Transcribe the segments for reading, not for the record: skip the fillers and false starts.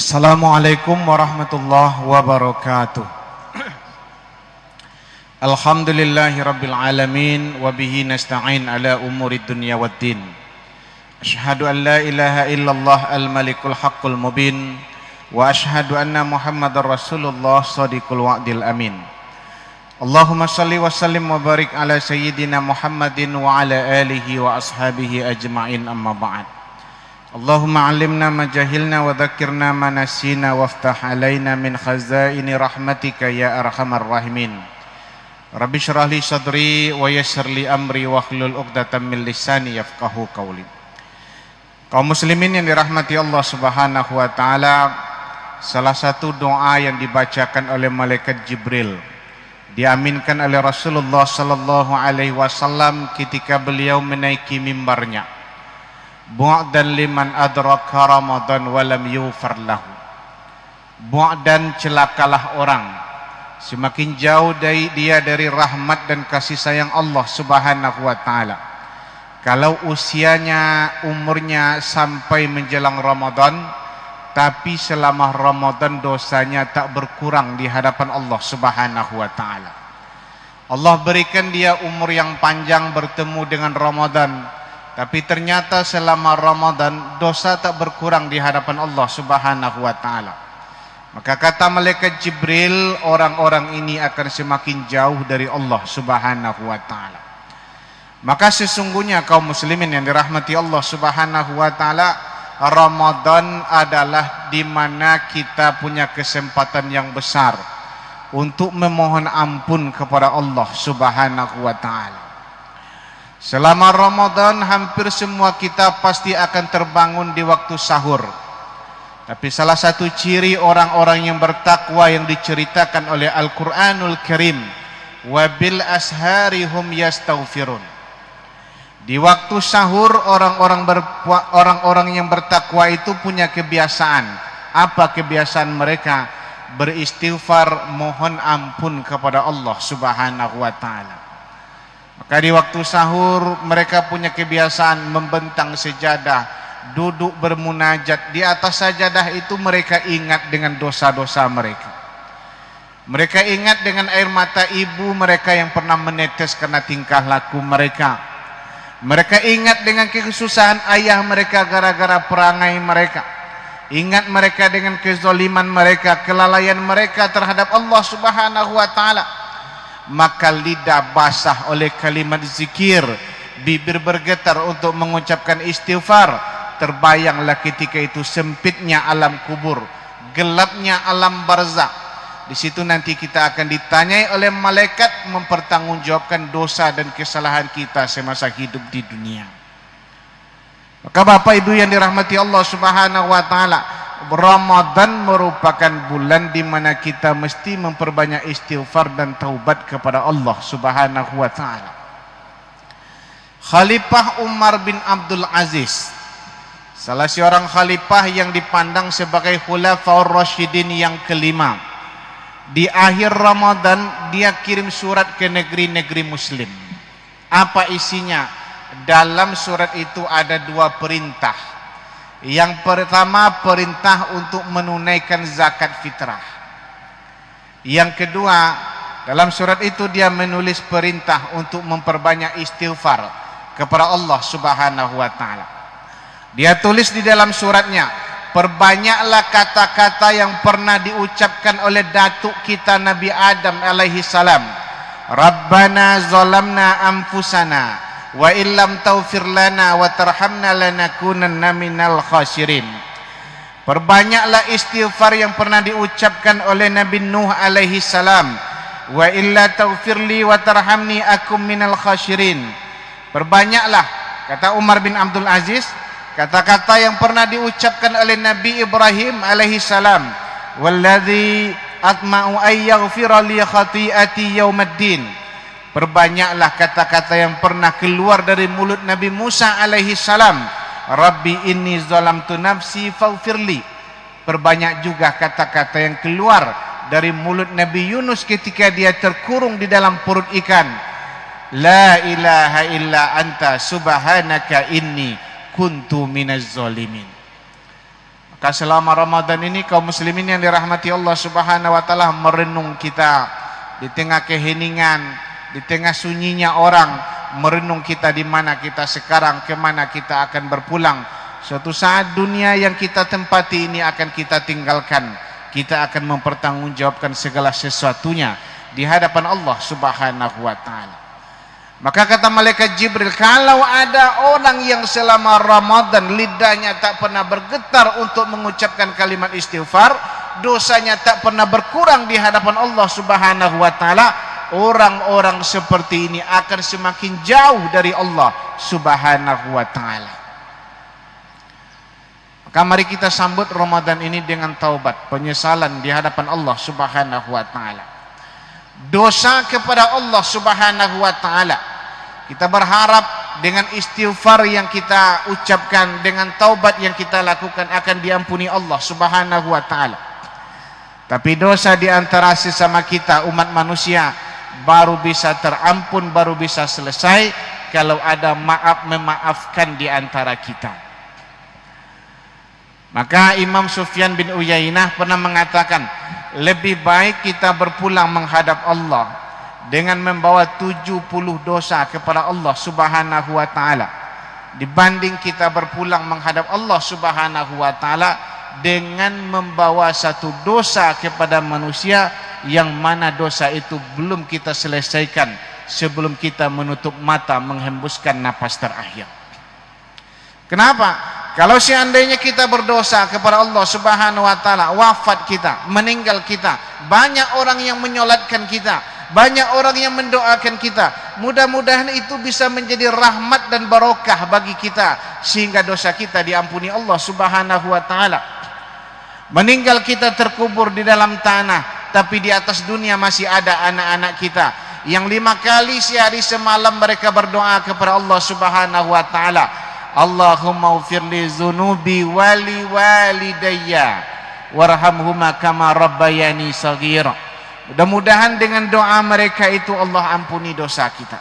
Assalamualaikum warahmatullahi wabarakatuh. Alhamdulillahi rabbil alamin wa bihi nasta'in ala umurid dunya waddin. Asyhadu an la ilaha illallah al-malikul haqqul mubin wa asyhadu anna Muhammadar Rasulullah shadiqul wa'dil amin. Allahumma salli wa sallim wa barik ala sayyidina Muhammadin wa ala alihi wa ashabihi ajma'in, amma ba'd. Allahumma alimna ma jahilna wa dzakirna ma nasina waftah alaina min khazaini rahmatika ya arhamar rahimin. Rabbi syrah li sadri wa yassir li amri wahlul 'uqdatam min lisani yafqahu qawli. Kaum muslimin yang dirahmati Allah Subhanahu wa taala, salah satu doa yang dibacakan oleh malaikat Jibril, diaminkan oleh Rasulullah sallallahu alaihi wasallam ketika beliau menaiki mimbarnya. Bu'dan liman adraka Ramadan walam yufar lahu. Bu'dan, celakalah orang, semakin jauh dia dari rahmat dan kasih sayang Allah Subhanahu wa taala, kalau usianya, umurnya sampai menjelang Ramadan, tapi selama Ramadan dosanya tak berkurang di hadapan Allah Subhanahu wa taala. Allah berikan dia umur yang panjang bertemu dengan Ramadan, tapi ternyata selama Ramadan dosa tak berkurang di hadapan Allah Subhanahu wa taala. Maka kata malaikat Jibril, orang-orang ini akan semakin jauh dari Allah Subhanahu wa taala. Maka sesungguhnya kaum muslimin yang dirahmati Allah Subhanahu wa taala, Ramadan adalah di mana kita punya kesempatan yang besar untuk memohon ampun kepada Allah Subhanahu wa taala. Selama Ramadan hampir semua kita pasti akan terbangun di waktu sahur. Tapi salah satu ciri orang-orang yang bertakwa yang diceritakan oleh Al-Quranul Karim, wabil ashari hum yastaghfirun. Di waktu sahur orang-orang yang bertakwa itu punya kebiasaan. Apa kebiasaan mereka? Beristighfar, mohon ampun kepada Allah Subhanahu wa taala. Maka di waktu sahur mereka punya kebiasaan membentang sejadah, duduk bermunajat. Di atas sajadah itu mereka ingat dengan dosa-dosa mereka. Mereka ingat dengan air mata ibu mereka yang pernah menetes karena tingkah laku mereka. Mereka ingat dengan kesusahan ayah mereka gara-gara perangai mereka. Ingat mereka dengan kezaliman mereka, kelalaian mereka terhadap Allah Subhanahu wa taala. Maka lidah basah oleh kalimat zikir, bibir bergetar untuk mengucapkan istighfar. Terbayanglah ketika itu sempitnya alam kubur, gelapnya alam barzakh. Di situ nanti kita akan ditanyai oleh malaikat, mempertanggungjawabkan dosa dan kesalahan kita semasa hidup di dunia. Maka Bapak Ibu yang dirahmati Allah Subhanahu wa taala, Ramadan merupakan bulan di mana kita mesti memperbanyak istighfar dan taubat kepada Allah Subhanahu wa taala. Khalifah Umar bin Abdul Aziz, salah seorang khalifah yang dipandang sebagai Khulafaur Rasyidin yang kelima, di akhir Ramadan dia kirim surat ke negeri-negeri muslim. Apa isinya? Dalam surat itu ada dua perintah. Yang pertama, perintah untuk menunaikan zakat fitrah. Yang kedua, dalam surat itu dia menulis perintah untuk memperbanyak istighfar kepada Allah Subhanahu wa taala. Dia tulis di dalam suratnya, perbanyaklah kata-kata yang pernah diucapkan oleh datuk kita Nabi Adam alaihi salam. Rabbana zalamna anfusana wa illam taghfir lana wa tarhamna lanakunanna minal khasirin. Perbanyaklah istighfar yang pernah diucapkan oleh Nabi Nuh alaihi salam. Wa illa taghfirli wa tarhamni akum minal khasirin. Perbanyaklah, kata Umar bin Abdul Aziz, kata-kata yang pernah diucapkan oleh Nabi Ibrahim alaihi salam. Walladzi atma'u ay yaghfira li khati'ati yaumaddin. Perbanyaklah kata-kata yang pernah keluar dari mulut Nabi Musa alaihi salam. Rabbi inni zalamtu nafsi faghfirli. Perbanyak juga kata-kata yang keluar dari mulut Nabi Yunus ketika dia terkurung di dalam perut ikan. La ilaha illa anta subhanaka inni kuntu minaz zalimin. Maka selama Ramadan ini kaum muslimin yang dirahmati Allah Subhanahu wa taala merenung kita di tengah keheningan, di tengah sunyinya orang, merenung kita di mana kita sekarang, ke mana kita akan berpulang. Suatu saat dunia yang kita tempati ini akan kita tinggalkan. Kita akan mempertanggungjawabkan segala sesuatunya di hadapan Allah Subhanahu wa taala. Maka kata malaikat Jibril, kalau ada orang yang selama Ramadan lidahnya tak pernah bergetar untuk mengucapkan kalimat istighfar, dosanya tak pernah berkurang di hadapan Allah Subhanahu wa taala, orang-orang seperti ini akan semakin jauh dari Allah Subhanahu wa taala. Maka mari kita sambut Ramadan ini dengan taubat, penyesalan di hadapan Allah Subhanahu wa taala. Dosa kepada Allah Subhanahu wa taala. Kita berharap dengan istighfar yang kita ucapkan, dengan taubat yang kita lakukan akan diampuni Allah Subhanahu wa taala. Tapi dosa di antara sesama kita umat manusia baru bisa terampun, baru bisa selesai kalau ada maaf memaafkan di antara kita. Maka Imam Sufyan bin Uyainah pernah mengatakan, lebih baik kita berpulang menghadap Allah dengan membawa 70 dosa kepada Allah Subhanahu wa taala dibanding kita berpulang menghadap Allah Subhanahu wa taala dengan membawa satu dosa kepada manusia yang mana dosa itu belum kita selesaikan sebelum kita menutup mata menghembuskan napas terakhir. Kenapa? Kalau seandainya kita berdosa kepada Allah Subhanahu wa taala, wafat kita, meninggal kita, banyak orang yang menyolatkan kita, banyak orang yang mendoakan kita. Mudah-mudahan itu bisa menjadi rahmat dan barokah bagi kita sehingga dosa kita diampuni Allah Subhanahu wa taala. Meninggal kita terkubur di dalam tanah, tapi di atas dunia masih ada anak-anak kita yang 5 kali sehari semalam mereka berdoa kepada Allah Subhanahu wa taala, Allahumma ufirli zunubi wali walidayya warhamhuma kama rabbayani saghira. Mudah-mudahan dengan doa mereka itu Allah ampuni dosa kita.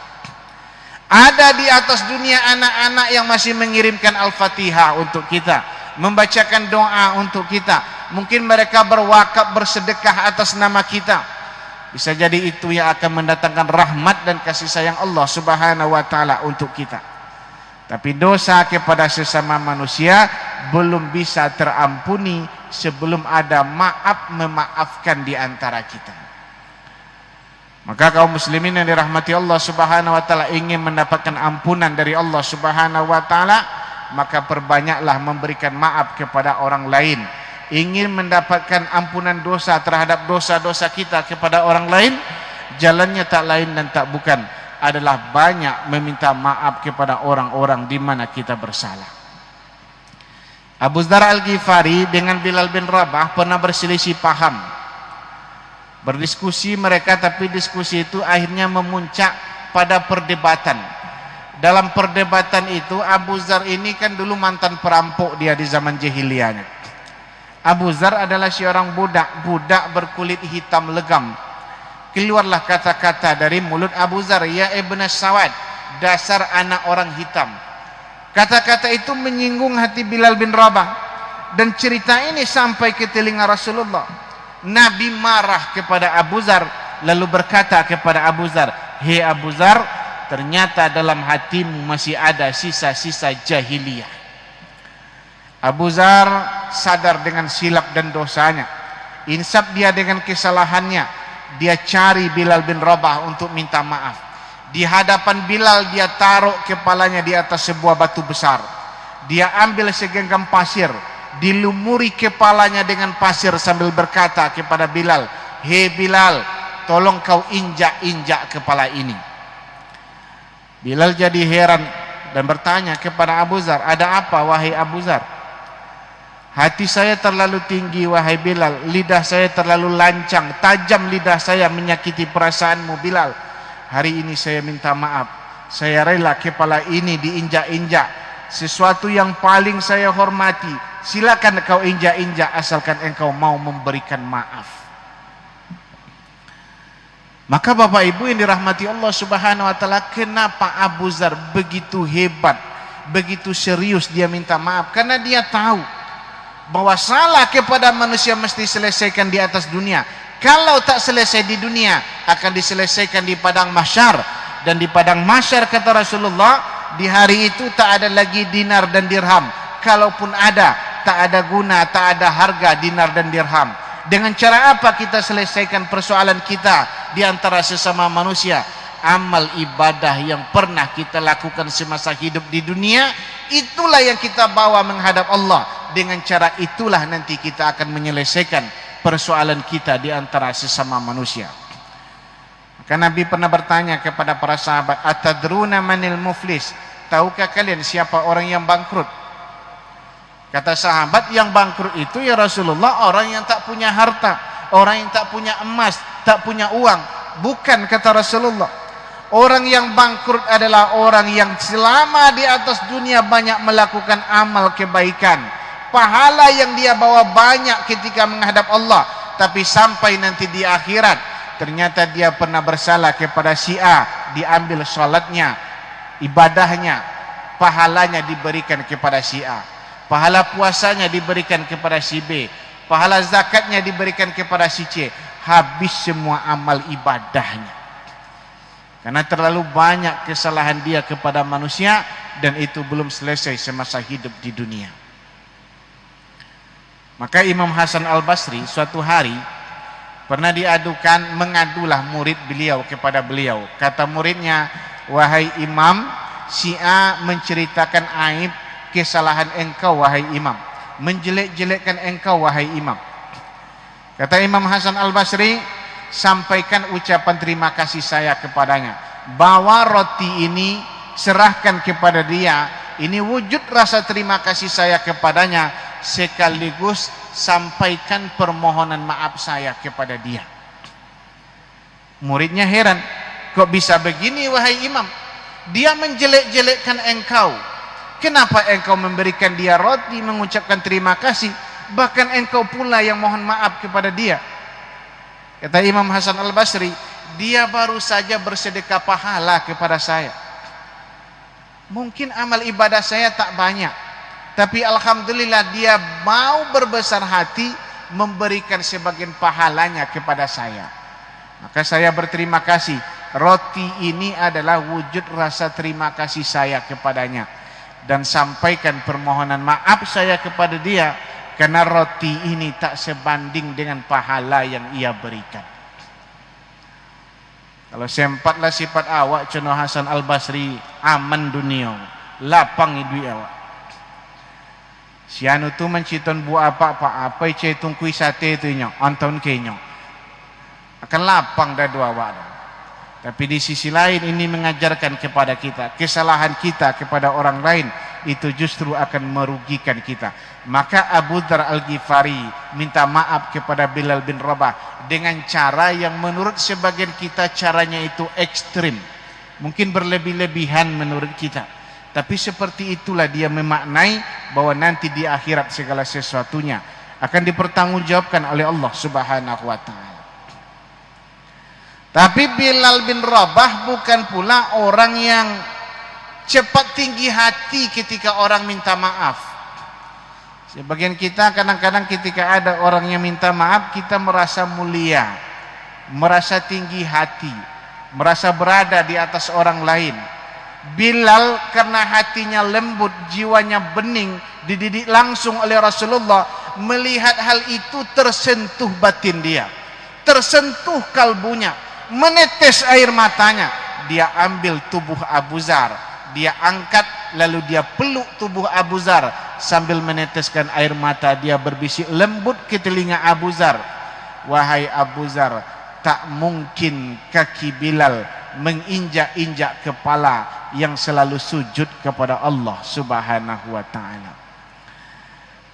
Ada di atas dunia anak-anak yang masih mengirimkan Al-Fatihah untuk kita, membacakan doa untuk kita. Mungkin mereka berwakaf, bersedekah atas nama kita. Bisa jadi itu yang akan mendatangkan rahmat dan kasih sayang Allah Subhanahu wa taala untuk kita. Tapi dosa kepada sesama manusia belum bisa terampuni sebelum ada maaf memaafkan di antara kita. Maka kaum muslimin yang dirahmati Allah Subhanahu wa taala ingin mendapatkan ampunan dari Allah Subhanahu wa taala, maka perbanyaklah memberikan maaf kepada orang lain. Ingin mendapatkan ampunan dosa terhadap dosa-dosa kita kepada orang lain, jalannya tak lain dan tak bukan adalah banyak meminta maaf kepada orang-orang di mana kita bersalah. Abu Dzar Al-Ghifari dengan Bilal bin Rabah pernah berselisih paham. Berdiskusi mereka, tapi diskusi itu akhirnya memuncak pada perdebatan. Dalam perdebatan itu Abu Dzar ini kan dulu mantan perampok dia di zaman jahiliyahnya. Abu Dzar adalah seorang budak berkulit hitam legam. Keluarlah kata-kata dari mulut Abu Dzar, ya Ibn Sawad, dasar anak orang hitam. Kata-kata itu menyinggung hati Bilal bin Rabah, dan cerita ini sampai ke telinga Rasulullah. Nabi marah kepada Abu Dzar, lalu berkata kepada Abu Dzar, hei Abu Dzar, ternyata dalam hatimu masih ada sisa-sisa jahiliyah. Abu Dzar sadar dengan silap dan dosanya, insaf dia dengan kesalahannya. Dia cari Bilal bin Rabah untuk minta maaf. Di hadapan Bilal dia taruh kepalanya di atas sebuah batu besar. Dia ambil segenggam pasir, dilumuri kepalanya dengan pasir sambil berkata kepada Bilal, hei Bilal, tolong kau injak-injak kepala ini. Bilal jadi heran dan bertanya kepada Abu Dzar, ada apa wahai Abu Dzar? Hati saya terlalu tinggi wahai Bilal, lidah saya terlalu lancang, tajam lidah saya menyakiti perasaanmu Bilal. Hari ini saya minta maaf, saya rela kepala ini diinjak-injak. Sesuatu yang paling saya hormati, silakan kau injak-injak asalkan engkau mau memberikan maaf. Maka Bapak Ibu yang dirahmati Allah Subhanahu wa taala, kenapa Abu Dzar begitu hebat, begitu serius dia minta maaf? Karena dia tahu bahwa salah kepada manusia mesti selesaikan di atas dunia. Kalau tak selesai di dunia, akan diselesaikan di padang mahsyar. Dan di padang mahsyar kata Rasulullah, di hari itu tak ada lagi dinar dan dirham. Kalaupun ada, tak ada guna, tak ada harga dinar dan dirham. Dengan cara apa kita selesaikan persoalan kita di antara sesama manusia? Amal ibadah yang pernah kita lakukan semasa hidup di dunia, itulah yang kita bawa menghadap Allah. Dengan cara itulah nanti kita akan menyelesaikan persoalan kita di antara sesama manusia. Maka Nabi pernah bertanya kepada para sahabat, atadruna manil muflis? Tahukah kalian siapa orang yang bangkrut? Kata sahabat, yang bangkrut itu ya Rasulullah, orang yang tak punya harta, orang yang tak punya emas, tak punya uang. Bukan, kata Rasulullah. Orang yang bangkrut adalah orang yang selama di atas dunia banyak melakukan amal kebaikan. Pahala yang dia bawa banyak ketika menghadap Allah. Tapi sampai nanti di akhirat, ternyata dia pernah bersalah kepada si A, diambil salatnya, ibadahnya, pahalanya diberikan kepada si A. Pahala puasanya diberikan kepada si B. Pahala zakatnya diberikan kepada si C. Habis semua amal ibadahnya. Karena terlalu banyak kesalahan dia kepada manusia, dan itu belum selesai semasa hidup di dunia. Maka Imam Hasan Al-Basri suatu hari pernah mengadulah murid beliau kepada beliau. Kata muridnya, wahai Imam, si A menceritakan aib kesalahan engkau wahai Imam, menjelek-jelekkan engkau wahai Imam. Kata Imam Hasan Al-Basri, sampaikan ucapan terima kasih saya kepadanya. Bawa roti ini, serahkan kepada dia. Ini wujud rasa terima kasih saya kepadanya, sekaligus sampaikan permohonan maaf saya kepada dia. Muridnya heran, kok bisa begini wahai Imam? Dia menjelek-jelekkan engkau. Kenapa engkau memberikan dia roti, mengucapkan terima kasih, bahkan engkau pula yang mohon maaf kepada dia? Kata Imam Hasan Al-Basri, dia baru saja bersedekah pahala kepada saya. Mungkin amal ibadah saya tak banyak, tapi alhamdulillah dia mau berbesar hati memberikan sebagian pahalanya kepada saya. Maka saya berterima kasih. Roti ini adalah wujud rasa terima kasih saya kepadanya, dan sampaikan permohonan maaf saya kepada dia, karena roti ini tak sebanding dengan pahala yang ia berikan. Kalau sempatlah sifat awak Cono Hasan Al-Basri, aman dunia, lapang hidup awak. Si anu tu menciton buat apa ce tungkui sate tu nyo, anton kenyo. Akan lapang dah dua awak. Tapi di sisi lain ini mengajarkan kepada kita, kesalahan kita kepada orang lain itu justru akan merugikan kita. Maka Abu Dzar Al-Ghifari minta maaf kepada Bilal bin Rabah dengan cara yang menurut sebagian kita caranya itu ekstrim, mungkin berlebih-lebihan menurut kita. Tapi seperti itulah dia memaknai bahwa nanti di akhirat segala sesuatunya akan dipertanggungjawabkan oleh Allah Subhanahu wa taala. Tapi Bilal bin Rabah bukan pula orang yang cepat tinggi hati ketika orang minta maaf. Sebagian kita kadang-kadang ketika ada orang yang minta maaf, kita merasa mulia, merasa tinggi hati, merasa berada di atas orang lain. Bilal karena hatinya lembut, jiwanya bening, dididik langsung oleh Rasulullah, melihat hal itu tersentuh batin dia, tersentuh kalbunya, menetes air matanya. Dia ambil tubuh Abu Dzar, dia angkat, lalu dia peluk tubuh Abu Dzar sambil meneteskan air mata. Dia berbisik lembut ke telinga Abu Dzar, wahai Abu Dzar, tak mungkin kaki Bilal menginjak-injak kepala yang selalu sujud kepada Allah Subhanahu wa taala.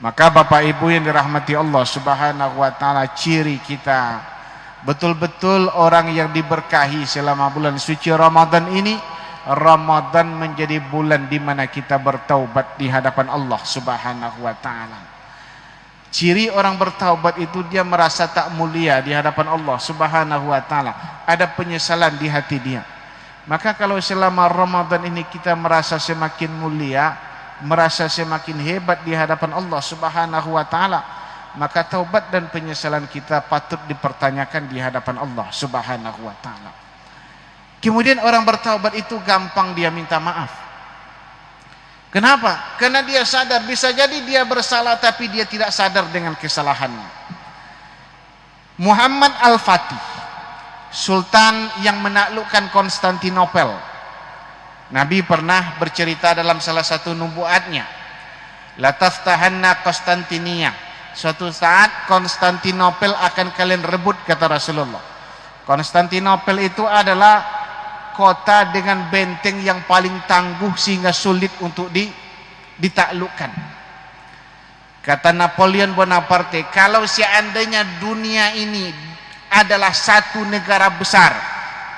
Maka Bapak Ibu yang dirahmati Allah Subhanahu wa taala, ciri kita betul-betul orang yang diberkahi selama bulan suci Ramadan ini. Ramadan menjadi bulan di mana kita bertaubat di hadapan Allah Subhanahu wa taala. Ciri orang bertaubat itu dia merasa tak mulia di hadapan Allah Subhanahu wa taala. Ada penyesalan di hati dia. Maka kalau selama Ramadan ini kita merasa semakin mulia, merasa semakin hebat di hadapan Allah Subhanahu wa taala, maka taubat dan penyesalan kita patut dipertanyakan di hadapan Allah Subhanahu wa taala. Kemudian orang bertaubat itu gampang dia minta maaf. Kenapa? Karena dia sadar, bisa jadi dia bersalah tapi dia tidak sadar dengan kesalahannya. Muhammad Al-Fatih, sultan yang menaklukkan Konstantinopel, Nabi pernah bercerita dalam salah satu nubuatnya, la taftahanna Konstantinia, suatu saat Konstantinopel akan kalian rebut, kata Rasulullah. Konstantinopel itu adalah kota dengan benteng yang paling tangguh sehingga sulit untuk ditaklukkan. Kata Napoleon Bonaparte, kalau seandainya dunia ini adalah satu negara besar,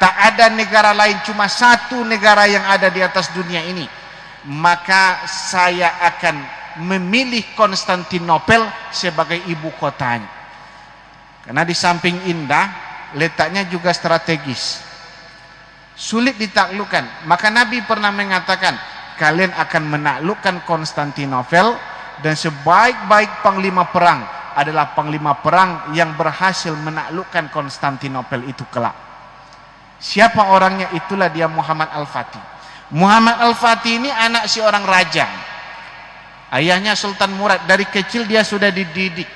tak ada negara lain, cuma satu negara yang ada di atas dunia ini, maka saya akan memilih Konstantinopel sebagai ibu kotanya. Karena di samping indah, letaknya juga strategis, sulit ditaklukkan. Maka Nabi pernah mengatakan, kalian akan menaklukkan Konstantinopel, dan sebaik-baik panglima perang adalah panglima perang yang berhasil menaklukkan Konstantinopel itu kelak. Siapa orangnya? Itulah dia Muhammad Al-Fatih. Muhammad Al-Fatih ini anak seorang raja. Ayahnya Sultan Murad. Dari kecil dia sudah dididik.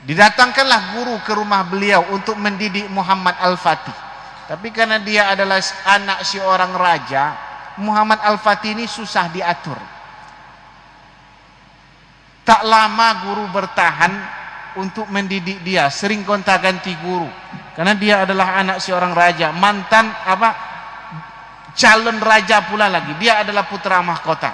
Didatangkanlah guru ke rumah beliau untuk mendidik Muhammad Al-Fatih. Tapi karena dia adalah anak seorang raja, Muhammad Al-Fatih ini susah diatur. Tak lama guru bertahan untuk mendidik dia, sering gonta-ganti guru. Karena dia adalah anak seorang raja, mantan calon raja pula lagi. Dia adalah putra mahkota.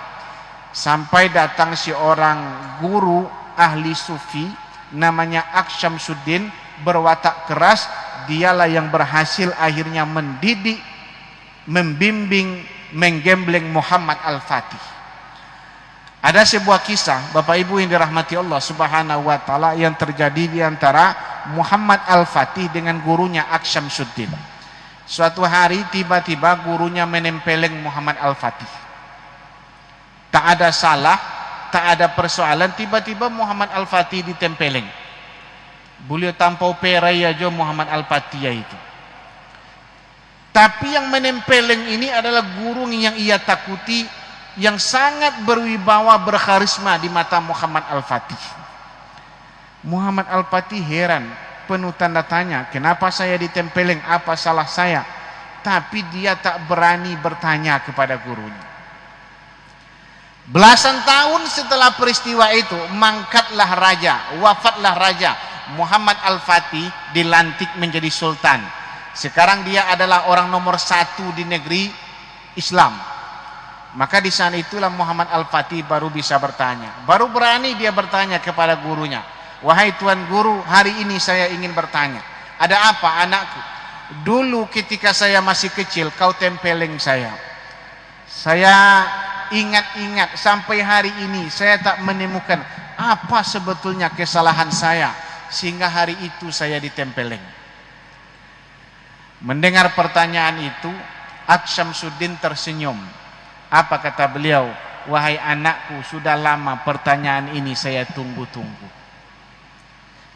Sampai datang seorang guru ahli sufi namanya Aksyamsuddin, berwatak keras. Dialah yang berhasil akhirnya mendidik, membimbing, menggembleng Muhammad Al-Fatih. Ada sebuah kisah, Bapak Ibu yang dirahmati Allah Subhanahu wa taala, yang terjadi di antara Muhammad Al-Fatih dengan gurunya Aksyamsuddin. Suatu hari tiba-tiba gurunya menempeleng Muhammad Al-Fatih. Tak ada salah, tak ada persoalan, tiba-tiba Muhammad Al-Fatih ditempeleng. Beliau tampau perai aja Muhammad Al-Fatih itu. Tapi yang menempeleng ini adalah guru yang ia takuti, yang sangat berwibawa, berkarisma di mata Muhammad Al-Fatih. Muhammad Al-Fatih heran, penuh tanda tanya, kenapa saya ditempeleng, apa salah saya? Tapi dia tak berani bertanya kepada gurunya. Belasan tahun setelah peristiwa itu, mangkatlah raja, wafatlah raja. Muhammad Al-Fatih dilantik menjadi sultan. Sekarang dia adalah orang nomor 1 di negeri Islam. Maka di saat itulah Muhammad Al-Fatih baru bisa bertanya. Baru berani dia bertanya kepada gurunya. Wahai Tuan Guru, hari ini saya ingin bertanya. Ada apa anakku? Dulu ketika saya masih kecil, kau tempeleng saya. Saya ingat-ingat sampai hari ini saya tak menemukan apa sebetulnya kesalahan saya, sehingga hari itu saya ditempeleng. Mendengar pertanyaan itu, Aksyamsuddin tersenyum. Apa kata beliau? Wahai anakku, sudah lama pertanyaan ini saya tunggu-tunggu.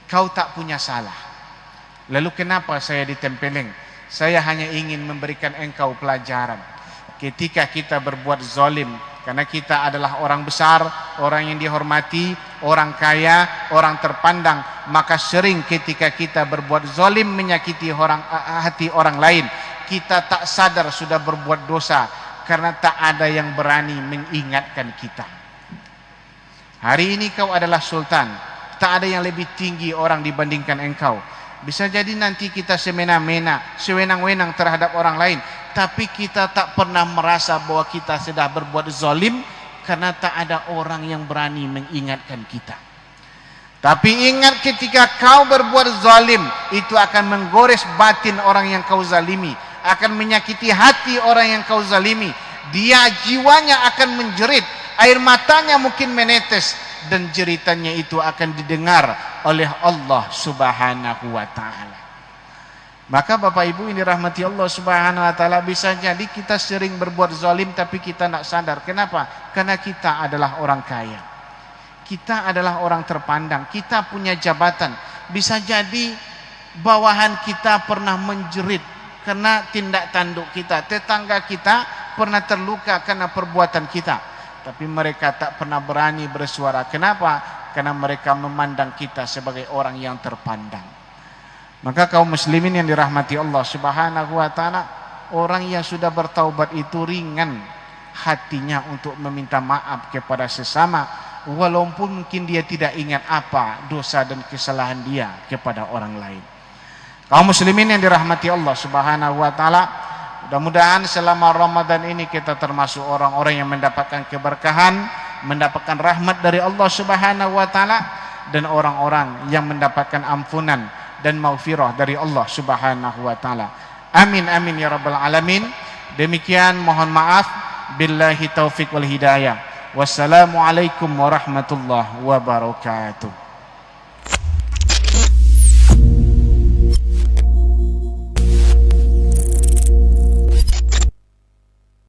Kau tak punya salah. Lalu kenapa saya ditempeleng? Saya hanya ingin memberikan engkau pelajaran. Ketika kita berbuat zalim, karena kita adalah orang besar, orang yang dihormati, orang kaya, orang terpandang, maka sering ketika kita berbuat zalim, menyakiti hati orang lain, kita tak sadar sudah berbuat dosa, karena tak ada yang berani mengingatkan kita. Hari ini kau adalah sultan, tak ada yang lebih tinggi orang dibandingkan engkau. Bisa jadi nanti kita semena-mena, sewenang-wenang terhadap orang lain, tapi kita tak pernah merasa bahwa kita sudah berbuat zalim, karena tak ada orang yang berani mengingatkan kita. Tapi ingat, ketika kau berbuat zalim, itu akan menggores batin orang yang kau zalimi, akan menyakiti hati orang yang kau zalimi. Dia jiwanya akan menjerit, air matanya mungkin menetes, dan jeritannya itu akan didengar oleh Allah Subhanahu wa taala. Maka Bapak Ibu ini rahmati Allah Subhanahu wa taala, bisa jadi kita sering berbuat zalim tapi kita tidak sadar. Kenapa? Karena kita adalah orang kaya. Kita adalah orang terpandang, kita punya jabatan. Bisa jadi bawahan kita pernah menjerit karena tindak tanduk kita. Tetangga kita pernah terluka karena perbuatan kita. Tapi mereka tak pernah berani bersuara. Kenapa? Karena mereka memandang kita sebagai orang yang terpandang. Maka kaum muslimin yang dirahmati Allah Subhanahu wa taala, orang yang sudah bertaubat itu ringan hatinya untuk meminta maaf kepada sesama, walaupun mungkin dia tidak ingat apa dosa dan kesalahan dia kepada orang lain. Kaum muslimin yang dirahmati Allah Subhanahu wa taala, mudah-mudahan selama Ramadan ini kita termasuk orang-orang yang mendapatkan keberkahan, mendapatkan rahmat dari Allah Subhanahu wa taala, dan orang-orang yang mendapatkan ampunan dan maghfirah dari Allah Subhanahu wa taala. Amin amin ya rabbal alamin. Demikian, mohon maaf, billahi taufik wal hidayah. Wassalamualaikum warahmatullahi wabarakatuh.